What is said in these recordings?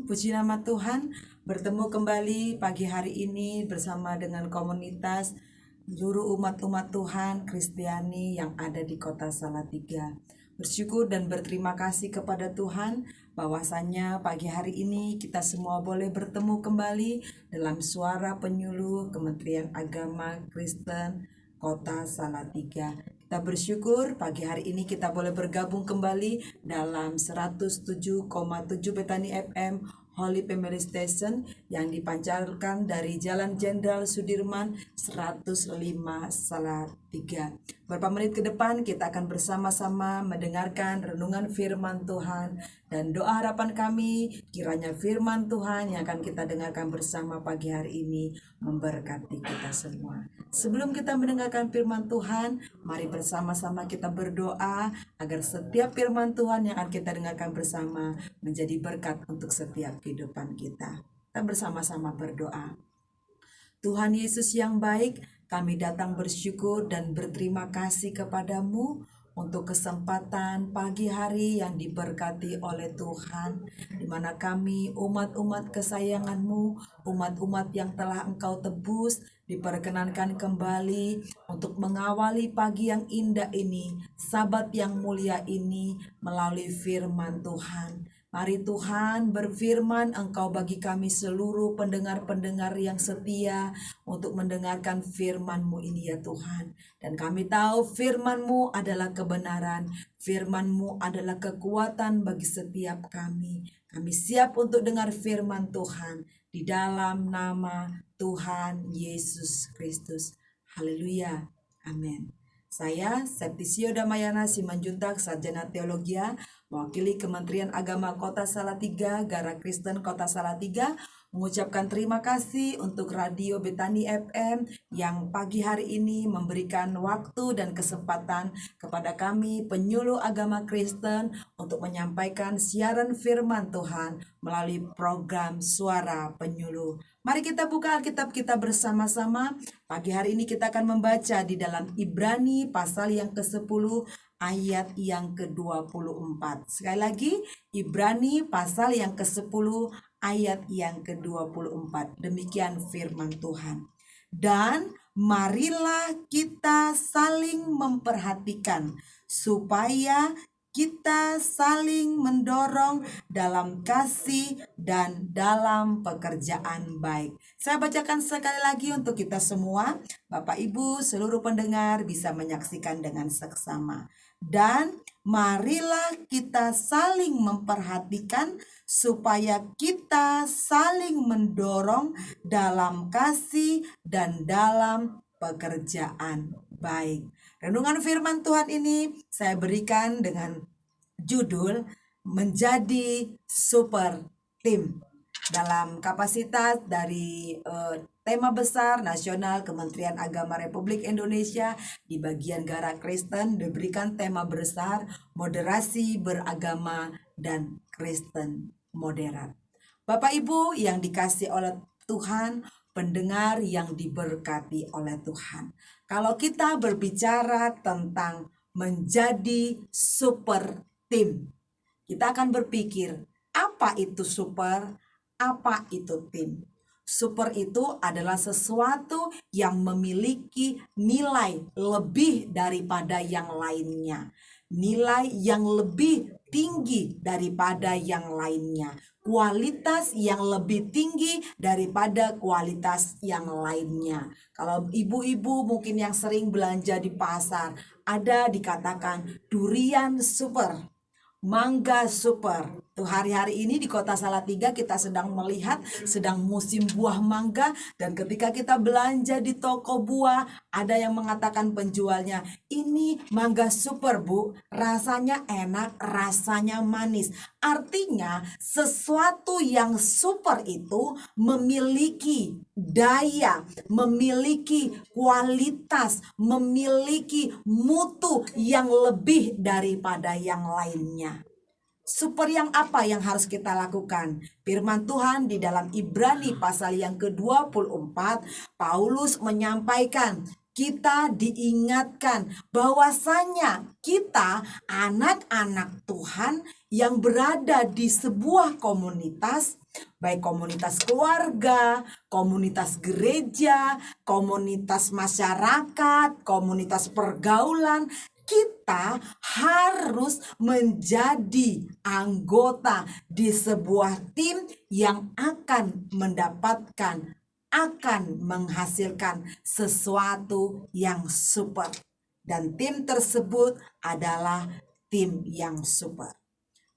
Shalom, puji nama Tuhan. Bertemu kembali pagi hari ini bersama dengan komunitas seluruh umat-umat Tuhan Kristiani yang ada di kota Salatiga. Bersyukur dan berterima kasih kepada Tuhan bahwasanya pagi hari ini kita semua boleh bertemu kembali dalam suara penyuluh Kementerian Agama Kristen Kota Salatiga. Kita bersyukur pagi hari ini kita boleh bergabung kembali dalam 107,7 Bethany FM Holy Family Station yang dipancarkan dari Jalan Jenderal Sudirman 105 Salatiga. Beberapa menit ke depan kita akan bersama-sama mendengarkan renungan firman Tuhan dan doa harapan kami kiranya firman Tuhan yang akan kita dengarkan bersama pagi hari ini memberkati kita semua. Sebelum kita mendengarkan firman Tuhan, mari bersama-sama kita berdoa agar setiap firman Tuhan yang akan kita dengarkan bersama menjadi berkat untuk setiap kehidupan kita. Kita bersama-sama berdoa. Tuhan Yesus yang baik, kami datang bersyukur dan berterima kasih kepadamu untuk kesempatan pagi hari yang diberkati oleh Tuhan, di mana kami umat-umat kesayanganmu, umat-umat yang telah Engkau tebus, diperkenankan kembali untuk mengawali pagi yang indah ini, Sabat yang mulia ini melalui firman Tuhan. Mari Tuhan berfirman Engkau bagi kami seluruh pendengar-pendengar yang setia untuk mendengarkan firman-Mu ini ya Tuhan. Dan kami tahu firman-Mu adalah kebenaran, firman-Mu adalah kekuatan bagi setiap kami. Kami siap untuk dengar firman Tuhan di dalam nama Tuhan Yesus Kristus. Haleluya. Amin. Saya Septisio Damayana Simanjuntak, Sarjana Teologia, mewakili Kementerian Agama Kota Salatiga, Gara Kristen Kota Salatiga, mengucapkan terima kasih untuk Radio Bethany FM yang pagi hari ini memberikan waktu dan kesempatan kepada kami penyuluh agama Kristen untuk menyampaikan siaran firman Tuhan melalui program Suara Penyuluh. Mari kita buka Alkitab kita bersama-sama. Pagi hari ini kita akan membaca di dalam Ibrani pasal yang ke-10 ayat yang ke-24. Sekali lagi, Ibrani pasal yang ke-10 ayat yang ke-24. Demikian firman Tuhan. Dan marilah kita saling memperhatikan supaya kita saling mendorong dalam kasih dan dalam pekerjaan baik. Saya bacakan sekali lagi untuk kita semua. Bapak Ibu seluruh pendengar bisa menyaksikan dengan seksama. Dan marilah kita saling memperhatikan supaya kita saling mendorong dalam kasih dan dalam pekerjaan baik. Renungan firman Tuhan ini saya berikan dengan judul Menjadi Super Team dalam kapasitas dari tema besar nasional Kementerian Agama Republik Indonesia di bagian Gara Kristen diberikan tema besar moderasi beragama dan Kristen moderat. Bapak Ibu yang dikasih oleh Tuhan, pendengar yang diberkati oleh Tuhan. Kalau kita berbicara tentang menjadi super team, kita akan berpikir, apa itu super, apa itu tim? Super itu adalah sesuatu yang memiliki nilai lebih daripada yang lainnya. Nilai yang lebih tinggi daripada yang lainnya. Kualitas yang lebih tinggi daripada kualitas yang lainnya. Kalau ibu-ibu mungkin yang sering belanja di pasar, ada dikatakan durian super, mangga super. Tuh hari-hari ini di kota Salatiga kita sedang melihat sedang musim buah mangga, dan ketika kita belanja di toko buah ada yang mengatakan penjualnya, ini mangga super Bu, rasanya enak, rasanya manis. Artinya sesuatu yang super itu memiliki daya, memiliki kualitas, memiliki mutu yang lebih daripada yang lainnya. Super yang apa yang harus kita lakukan? Firman Tuhan di dalam Ibrani pasal yang ke-24, Paulus menyampaikan, kita diingatkan bahwasanya kita anak-anak Tuhan yang berada di sebuah komunitas baik komunitas keluarga, komunitas gereja, komunitas masyarakat, komunitas pergaulan. Kita harus menjadi anggota di sebuah tim yang akan mendapatkan, akan menghasilkan sesuatu yang super. Dan tim tersebut adalah tim yang super.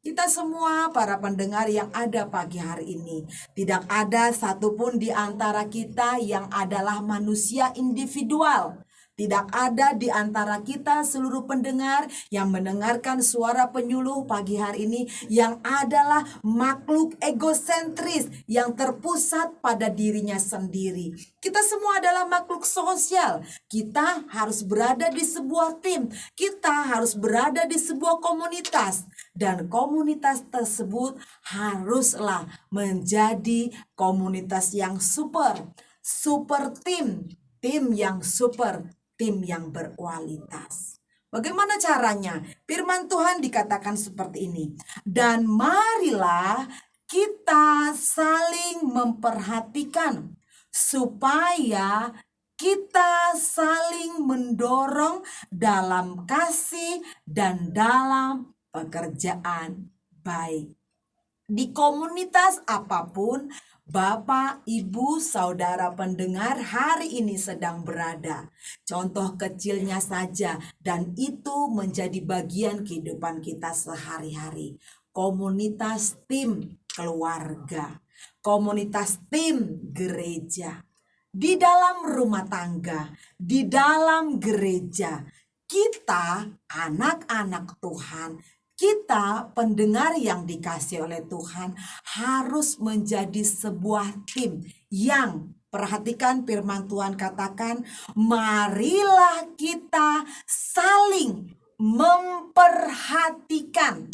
Kita semua para pendengar yang ada pagi hari ini, tidak ada satupun di antara kita yang adalah manusia individual. Tidak ada di antara kita seluruh pendengar yang mendengarkan suara penyuluh pagi hari ini yang adalah makhluk egosentris yang terpusat pada dirinya sendiri. Kita semua adalah makhluk sosial. Kita harus berada di sebuah tim. Kita harus berada di sebuah komunitas. Dan komunitas tersebut haruslah menjadi komunitas yang super. Super tim. Tim yang super. Tim yang berkualitas. Bagaimana caranya? Firman Tuhan dikatakan seperti ini. Dan marilah kita saling memperhatikan supaya kita saling mendorong dalam kasih dan dalam pekerjaan baik. Di komunitas apapun, Bapak, Ibu, Saudara pendengar hari ini sedang berada. Contoh kecilnya saja, dan itu menjadi bagian kehidupan kita sehari-hari. Komunitas tim keluarga, komunitas tim gereja, di dalam rumah tangga, di dalam gereja. Kita anak-anak Tuhan, kita pendengar yang dikasih oleh Tuhan harus menjadi sebuah tim yang, perhatikan firman Tuhan katakan, marilah kita saling memperhatikan.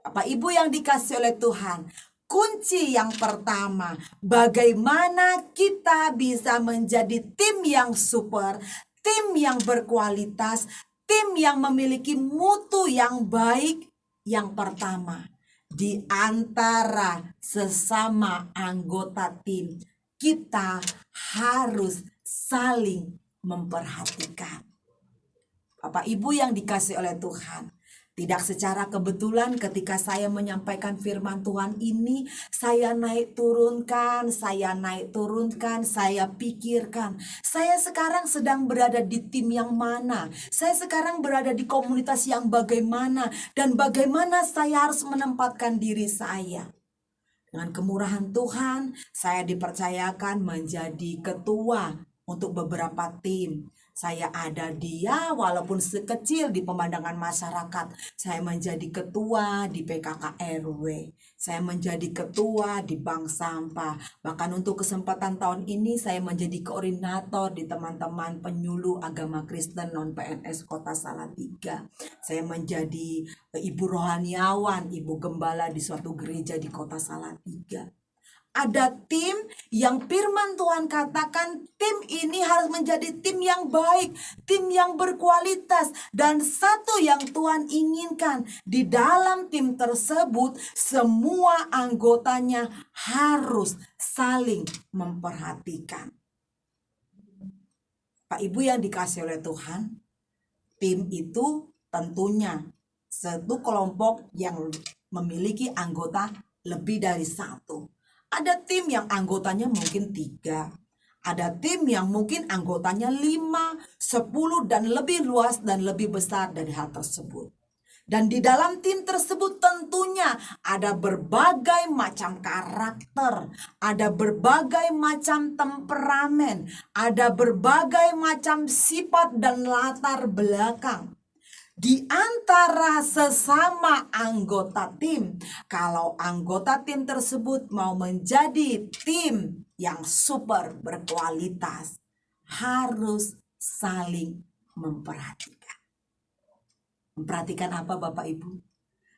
Bapak Ibu yang dikasih oleh Tuhan, kunci yang pertama, bagaimana kita bisa menjadi tim yang super, tim yang berkualitas, tim yang memiliki mutu yang baik. Yang pertama, di antara sesama anggota tim, kita harus saling memperhatikan. Bapak Ibu yang dikasih oleh Tuhan, tidak secara kebetulan ketika saya menyampaikan firman Tuhan ini, saya naik turunkan, saya pikirkan. Saya sekarang sedang berada di tim yang mana? Saya sekarang berada di komunitas yang bagaimana? Dan bagaimana saya harus menempatkan diri saya? Dengan kemurahan Tuhan, saya dipercayakan menjadi ketua untuk beberapa tim. Saya ada dia walaupun sekecil di pemandangan masyarakat. Saya menjadi ketua di PKK RW. Saya menjadi ketua di bank sampah. Bahkan untuk kesempatan tahun ini saya menjadi koordinator di teman-teman penyuluh agama Kristen non-PNS Kota Salatiga. Saya menjadi ibu rohaniawan, ibu gembala di suatu gereja di Kota Salatiga. Ada tim yang firman Tuhan katakan tim ini harus menjadi tim yang baik, tim yang berkualitas. Dan satu yang Tuhan inginkan di dalam tim tersebut, semua anggotanya harus saling memperhatikan. Pak Ibu yang dikasih oleh Tuhan, tim itu tentunya satu kelompok yang memiliki anggota lebih dari satu. Ada tim yang anggotanya mungkin 3. Ada tim yang mungkin anggotanya 5, 10 dan lebih luas dan lebih besar dari hal tersebut. Dan di dalam tim tersebut tentunya ada berbagai macam karakter, ada berbagai macam temperamen, ada berbagai macam sifat dan latar belakang. Di antara sesama anggota tim, kalau anggota tim tersebut mau menjadi tim yang super berkualitas, harus saling memperhatikan. Memperhatikan apa Bapak Ibu?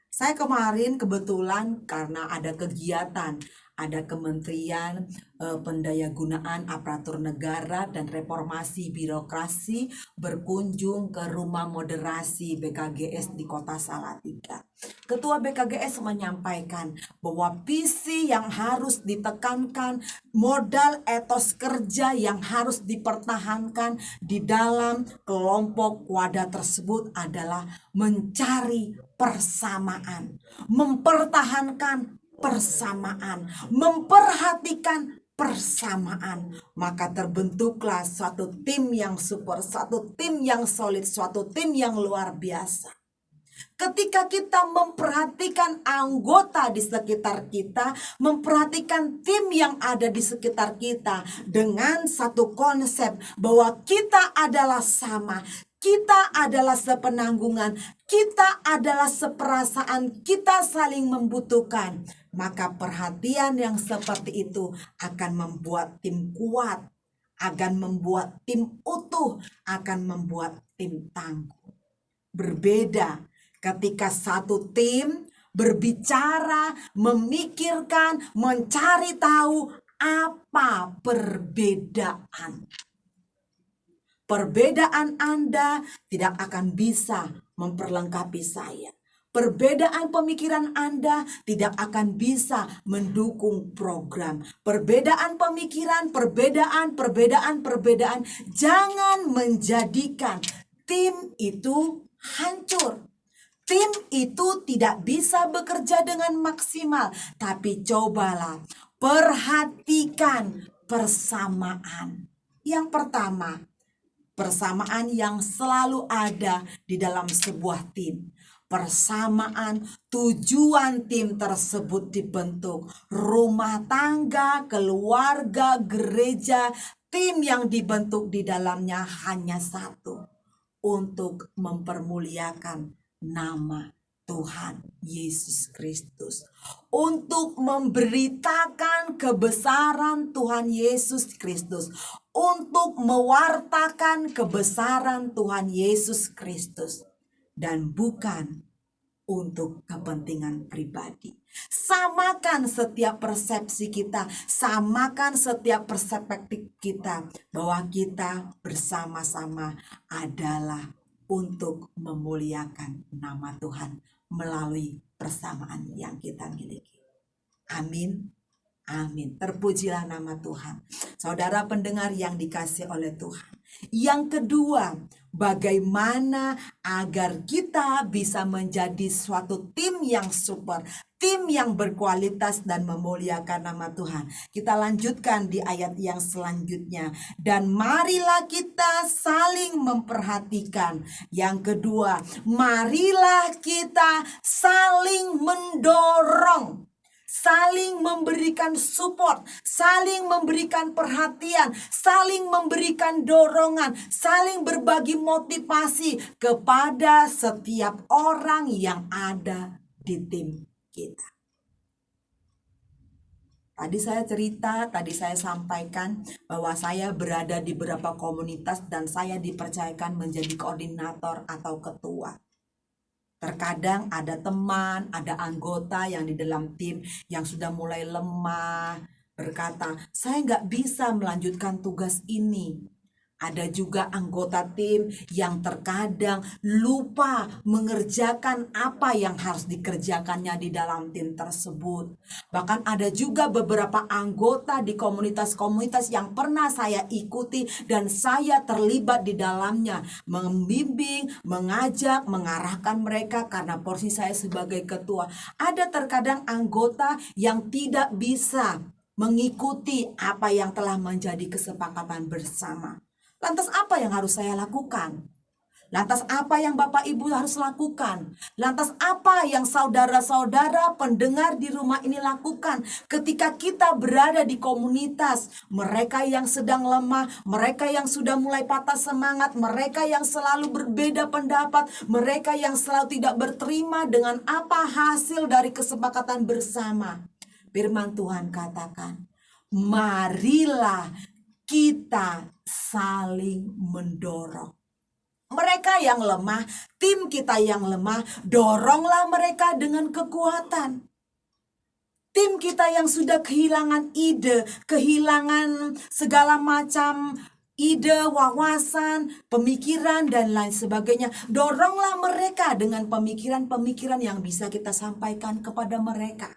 Saya kemarin kebetulan karena ada kegiatan, ada Kementerian Pendayagunaan Aparatur Negara dan Reformasi Birokrasi berkunjung ke rumah moderasi BKGS di Kota Salatiga. Ketua BKGS menyampaikan bahwa visi yang harus ditekankan, modal etos kerja yang harus dipertahankan di dalam kelompok wadah tersebut adalah mencari persamaan, mempertahankan persamaan, memperhatikan persamaan. Maka terbentuklah suatu tim yang super, suatu tim yang solid, suatu tim yang luar biasa. Ketika kita memperhatikan anggota di sekitar kita, memperhatikan tim yang ada di sekitar kita dengan satu konsep bahwa kita adalah sama, kita adalah sepenanggungan, kita adalah seperasaan, kita saling membutuhkan. Maka perhatian yang seperti itu akan membuat tim kuat, akan membuat tim utuh, akan membuat tim tangguh. Berbeda ketika satu tim berbicara, memikirkan, mencari tahu apa perbedaan. Perbedaan Anda tidak akan bisa memperlengkapi saya. Perbedaan pemikiran Anda tidak akan bisa mendukung program. Perbedaan pemikiran, perbedaan. Jangan menjadikan tim itu hancur. Tim itu tidak bisa bekerja dengan maksimal, tapi cobalah perhatikan persamaan. Yang pertama, persamaan yang selalu ada di dalam sebuah tim. Persamaan tujuan tim tersebut dibentuk. Rumah tangga, keluarga, gereja, tim yang dibentuk di dalamnya hanya satu. Untuk mempermuliakan nama Tuhan Yesus Kristus, untuk memberitakan kebesaran Tuhan Yesus Kristus, untuk mewartakan kebesaran Tuhan Yesus Kristus, dan bukan untuk kepentingan pribadi. Samakan setiap persepsi kita, samakan setiap perspektif kita bahwa kita bersama-sama adalah untuk memuliakan nama Tuhan melalui persamaan yang kita miliki. Amin. Amin. Terpujilah nama Tuhan. Saudara pendengar yang dikasihi oleh Tuhan. Yang kedua, bagaimana agar kita bisa menjadi suatu tim yang super, tim yang berkualitas dan memuliakan nama Tuhan. Kita lanjutkan di ayat yang selanjutnya. Dan marilah kita saling memperhatikan. Yang kedua, marilah kita saling mendorong, saling memberikan support, saling memberikan perhatian, saling memberikan dorongan, saling berbagi motivasi kepada setiap orang yang ada di tim kita. Tadi saya sampaikan bahwa saya berada di beberapa komunitas dan saya dipercayakan menjadi koordinator atau ketua. Terkadang ada teman, ada anggota yang di dalam tim yang sudah mulai lemah, berkata, saya nggak bisa melanjutkan tugas ini. Ada juga anggota tim yang terkadang lupa mengerjakan apa yang harus dikerjakannya di dalam tim tersebut. Bahkan ada juga beberapa anggota di komunitas-komunitas yang pernah saya ikuti dan saya terlibat di dalamnya, membimbing, mengajak, mengarahkan mereka karena porsi saya sebagai ketua. Ada terkadang anggota yang tidak bisa mengikuti apa yang telah menjadi kesepakatan bersama. Lantas apa yang harus saya lakukan? Lantas apa yang Bapak Ibu harus lakukan? Lantas apa yang saudara-saudara pendengar di rumah ini lakukan ketika kita berada di komunitas? Mereka yang sedang lemah, mereka yang sudah mulai patah semangat, mereka yang selalu berbeda pendapat, mereka yang selalu tidak berterima dengan apa hasil dari kesepakatan bersama. Firman Tuhan katakan, marilah kita saling mendorong. Mereka yang lemah, tim kita yang lemah, doronglah mereka dengan kekuatan. tim kita yang sudah kehilangan ide, kehilangan segala macam ide, wawasan, pemikiran, dan lain sebagainya. Doronglah mereka dengan pemikiran-pemikiran yang bisa kita sampaikan kepada mereka.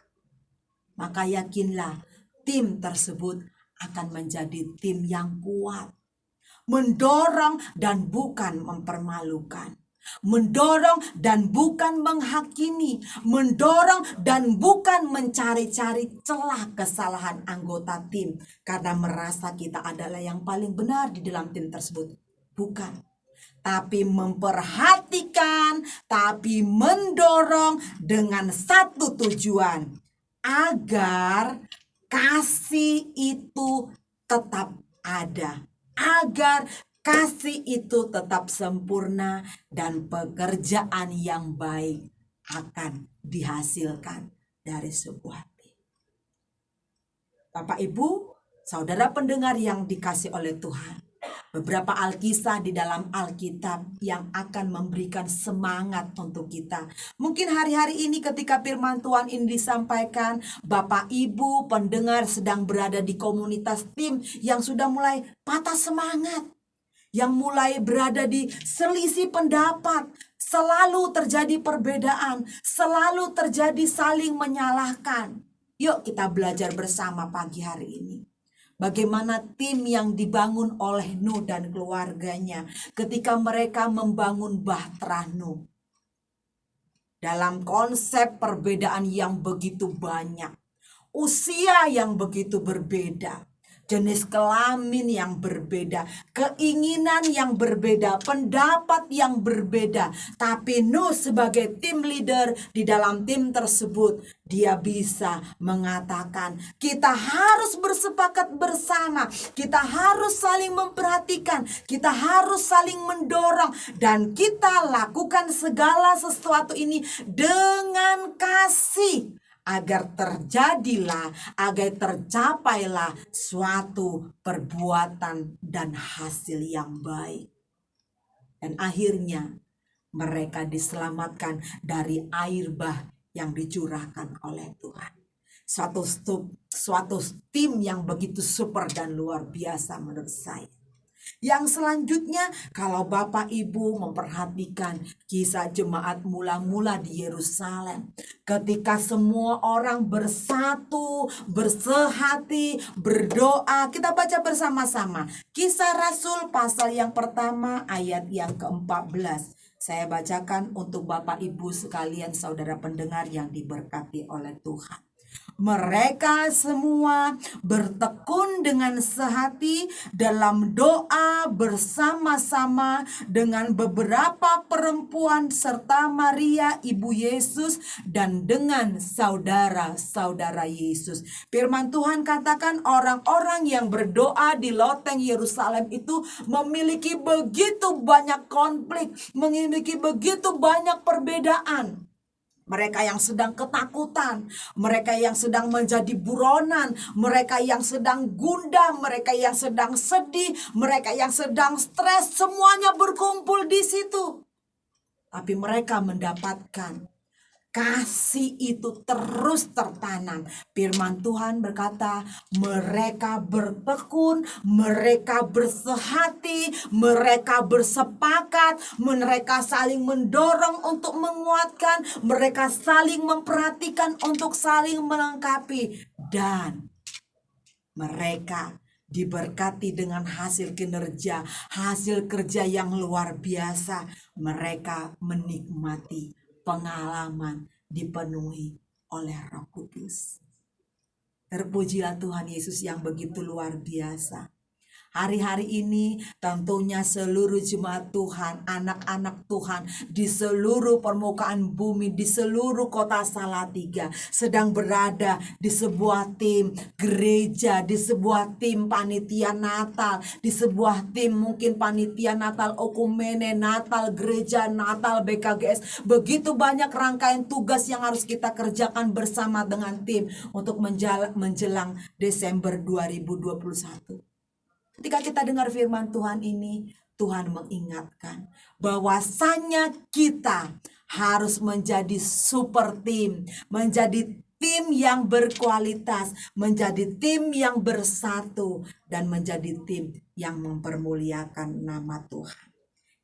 Maka yakinlah tim tersebut akan menjadi tim yang kuat. Mendorong dan bukan mempermalukan. Mendorong dan bukan menghakimi. Mendorong dan bukan mencari-cari celah kesalahan anggota tim. Karena merasa kita adalah yang paling benar di dalam tim tersebut. Bukan. Tapi memperhatikan, tapi mendorong dengan satu tujuan. Agar kasih itu tetap ada. Agar kasih itu tetap sempurna dan pekerjaan yang baik akan dihasilkan dari sebuah tim. Bapak Ibu, saudara pendengar yang dikasih oleh Tuhan, beberapa alkisah di dalam Alkitab yang akan memberikan semangat untuk kita. Mungkin hari-hari ini ketika firman Tuhan ini disampaikan, Bapak Ibu pendengar sedang berada di komunitas tim yang sudah mulai patah semangat, yang mulai berada di selisih pendapat, selalu terjadi perbedaan, selalu terjadi saling menyalahkan. Yuk kita belajar bersama pagi hari ini. Bagaimana tim yang dibangun oleh Nuh dan keluarganya ketika mereka membangun Bahtera Nuh. Dalam konsep perbedaan yang begitu banyak, usia yang begitu berbeda, jenis kelamin yang berbeda, keinginan yang berbeda, pendapat yang berbeda. Tapi Nuh sebagai tim leader di dalam tim tersebut, dia bisa mengatakan kita harus bersepakat bersama, kita harus saling memperhatikan, kita harus saling mendorong, dan kita lakukan segala sesuatu ini dengan kasih. Agar tercapailah suatu perbuatan dan hasil yang baik. Dan akhirnya mereka diselamatkan dari air bah yang dicurahkan oleh Tuhan. Suatu tim yang begitu super dan luar biasa menurut saya. Yang selanjutnya, kalau Bapak Ibu memperhatikan kisah jemaat mula-mula di Yerusalem, ketika semua orang bersatu, bersehati, berdoa, kita baca bersama-sama Kisah Rasul pasal yang pertama ayat yang ke-14. Saya bacakan untuk Bapak Ibu sekalian, saudara pendengar yang diberkati oleh Tuhan. Mereka semua bertekun dengan sehati dalam doa bersama-sama dengan beberapa perempuan serta Maria ibu Yesus dan dengan saudara-saudara Yesus. Firman Tuhan katakan orang-orang yang berdoa di loteng Yerusalem itu memiliki begitu banyak konflik, memiliki begitu banyak perbedaan. Mereka yang sedang ketakutan, mereka yang sedang menjadi buronan, mereka yang sedang gundah, mereka yang sedang sedih, mereka yang sedang stres, semuanya berkumpul di situ. Tapi mereka mendapatkan kasih itu terus tertanam. Firman Tuhan berkata, mereka bertekun, mereka bersehati, mereka bersepakat, mereka saling mendorong untuk menguatkan, mereka saling memperhatikan untuk saling melengkapi. Dan mereka diberkati dengan hasil kinerja, hasil kerja yang luar biasa. Mereka menikmati pengalaman dipenuhi oleh Roh Kudus. Terpujilah Tuhan Yesus yang begitu luar biasa. Hari-hari ini tentunya seluruh jemaat Tuhan, anak-anak Tuhan di seluruh permukaan bumi, di seluruh kota Salatiga sedang berada di sebuah tim gereja, di sebuah tim panitia Natal, di sebuah tim mungkin panitia Natal Okumene, Natal Gereja, Natal BKGS. Begitu banyak rangkaian tugas yang harus kita kerjakan bersama dengan tim untuk menjelang Desember 2021. Ketika kita dengar firman Tuhan ini, Tuhan mengingatkan bahwasanya kita harus menjadi super tim, menjadi tim yang berkualitas, menjadi tim yang bersatu, dan menjadi tim yang mempermuliakan nama Tuhan.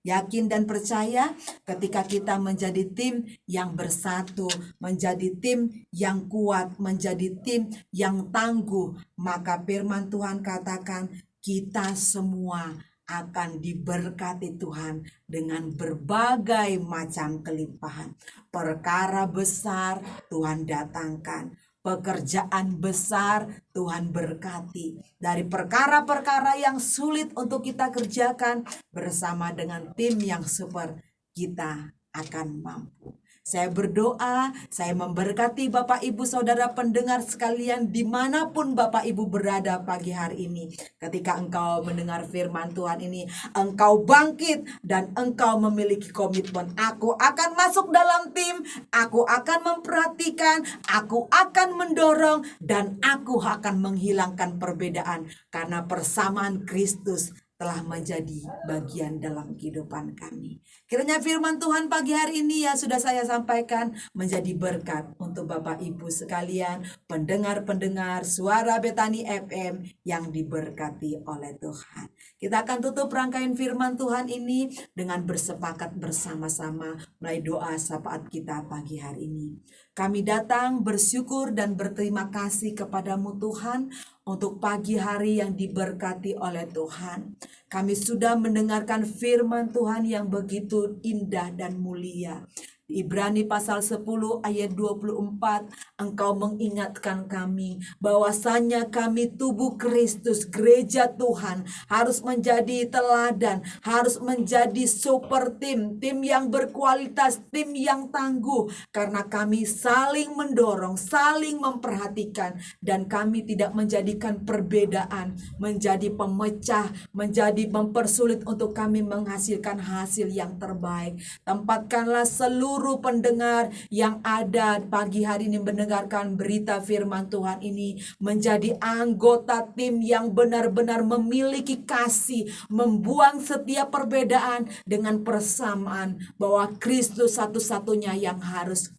Yakin dan percaya ketika kita menjadi tim yang bersatu, menjadi tim yang kuat, menjadi tim yang tangguh, maka firman Tuhan katakan kita semua akan diberkati Tuhan dengan berbagai macam kelimpahan. Perkara besar Tuhan datangkan, pekerjaan besar Tuhan berkati. Dari perkara-perkara yang sulit untuk kita kerjakan, bersama dengan tim yang super, kita akan mampu. Saya berdoa, saya memberkati Bapak Ibu Saudara pendengar sekalian dimanapun Bapak Ibu berada pagi hari ini. Ketika engkau mendengar firman Tuhan ini, engkau bangkit dan engkau memiliki komitmen. Aku akan masuk dalam tim, aku akan memperhatikan, aku akan mendorong, dan aku akan menghilangkan perbedaan. Karena persamaan Kristus telah menjadi bagian dalam kehidupan kami. Kiranya firman Tuhan pagi hari ini ya sudah saya sampaikan menjadi berkat untuk Bapak Ibu sekalian, pendengar-pendengar suara Betani FM yang diberkati oleh Tuhan. Kita akan tutup rangkaian firman Tuhan ini dengan bersepakat bersama-sama melalui doa syafaat kita pagi hari ini. Kami datang bersyukur dan berterima kasih kepadamu Tuhan untuk pagi hari yang diberkati oleh Tuhan. Kami sudah mendengarkan firman Tuhan yang begitu indah dan mulia. Ibrani pasal 10 ayat 24, engkau mengingatkan kami bahwasanya kami tubuh Kristus, gereja Tuhan, harus menjadi teladan, harus menjadi super tim yang berkualitas, tim yang tangguh, karena kami saling mendorong, saling memperhatikan, dan kami tidak menjadikan perbedaan menjadi pemecah, menjadi mempersulit untuk kami menghasilkan hasil yang terbaik. Tempatkanlah seluruh pendengar yang ada pagi hari ini mendengarkan berita firman Tuhan ini menjadi anggota tim yang benar-benar memiliki kasih, membuang setiap perbedaan dengan persamaan bahwa Kristus satu-satunya yang harus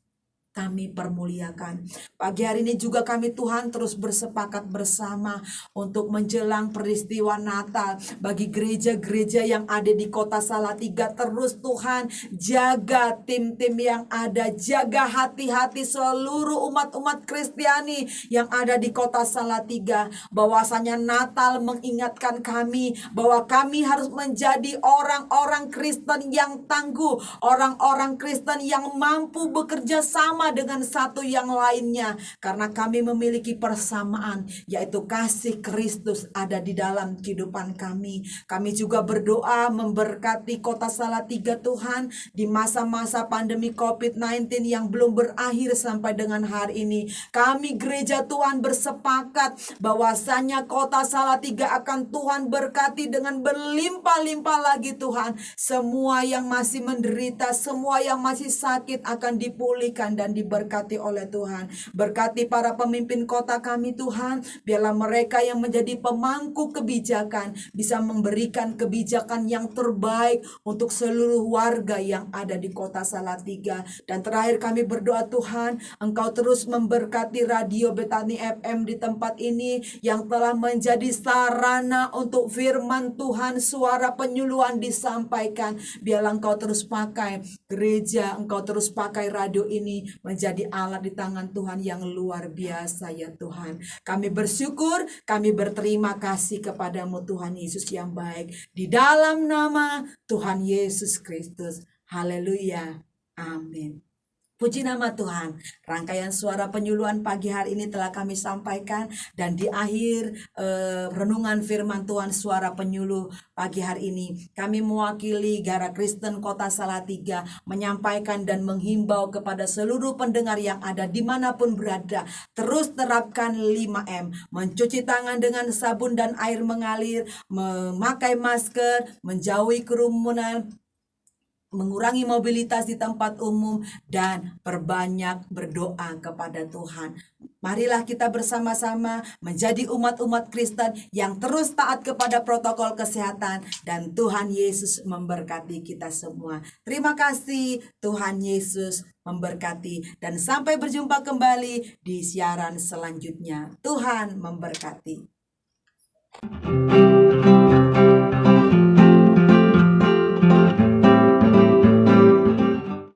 kami permuliakan. Pagi hari ini juga kami Tuhan terus bersepakat bersama untuk menjelang peristiwa Natal. Bagi gereja-gereja yang ada di kota Salatiga, terus Tuhan jaga tim-tim yang ada, jaga hati-hati seluruh umat-umat Kristiani yang ada di kota Salatiga. Bahwasanya Natal mengingatkan kami bahwa kami harus menjadi orang-orang Kristen yang tangguh, orang-orang Kristen yang mampu bekerja sama dengan satu yang lainnya, karena kami memiliki persamaan, yaitu kasih Kristus ada di dalam kehidupan kami. Kami juga berdoa memberkati kota Salatiga Tuhan di masa-masa pandemi COVID-19 yang belum berakhir sampai dengan hari ini. Kami gereja Tuhan bersepakat bahwasanya kota Salatiga akan Tuhan berkati dengan berlimpah-limpah lagi Tuhan. Semua yang masih menderita, semua yang masih sakit akan dipulihkan dan diberkati oleh Tuhan. Berkati para pemimpin kota kami Tuhan, biarlah mereka yang menjadi pemangku kebijakan bisa memberikan kebijakan yang terbaik untuk seluruh warga yang ada di kota Salatiga. Dan terakhir kami berdoa Tuhan, Engkau terus memberkati radio Betani FM di tempat ini yang telah menjadi sarana untuk firman Tuhan, suara penyuluhan disampaikan. Biarlah Engkau terus pakai gereja, Engkau terus pakai radio ini menjadi alat di tangan Tuhan yang luar biasa ya Tuhan. Kami bersyukur, kami berterima kasih kepadamu Tuhan Yesus yang baik. Di dalam nama Tuhan Yesus Kristus. Haleluya. Amin. Puji nama Tuhan. Rangkaian suara penyuluhan pagi hari ini telah kami sampaikan, dan di akhir renungan firman Tuhan suara penyuluh pagi hari ini, kami mewakili Gara Kristen Kota Salatiga menyampaikan dan menghimbau kepada seluruh pendengar yang ada dimanapun berada, terus terapkan 5M, mencuci tangan dengan sabun dan air mengalir, memakai masker, menjauhi kerumunan, mengurangi mobilitas di tempat umum, dan perbanyak berdoa kepada Tuhan. Marilah kita bersama-sama menjadi umat-umat Kristen yang terus taat kepada protokol kesehatan, dan Tuhan Yesus memberkati kita semua. Terima kasih, Tuhan Yesus memberkati, dan sampai berjumpa kembali di siaran selanjutnya. Tuhan memberkati.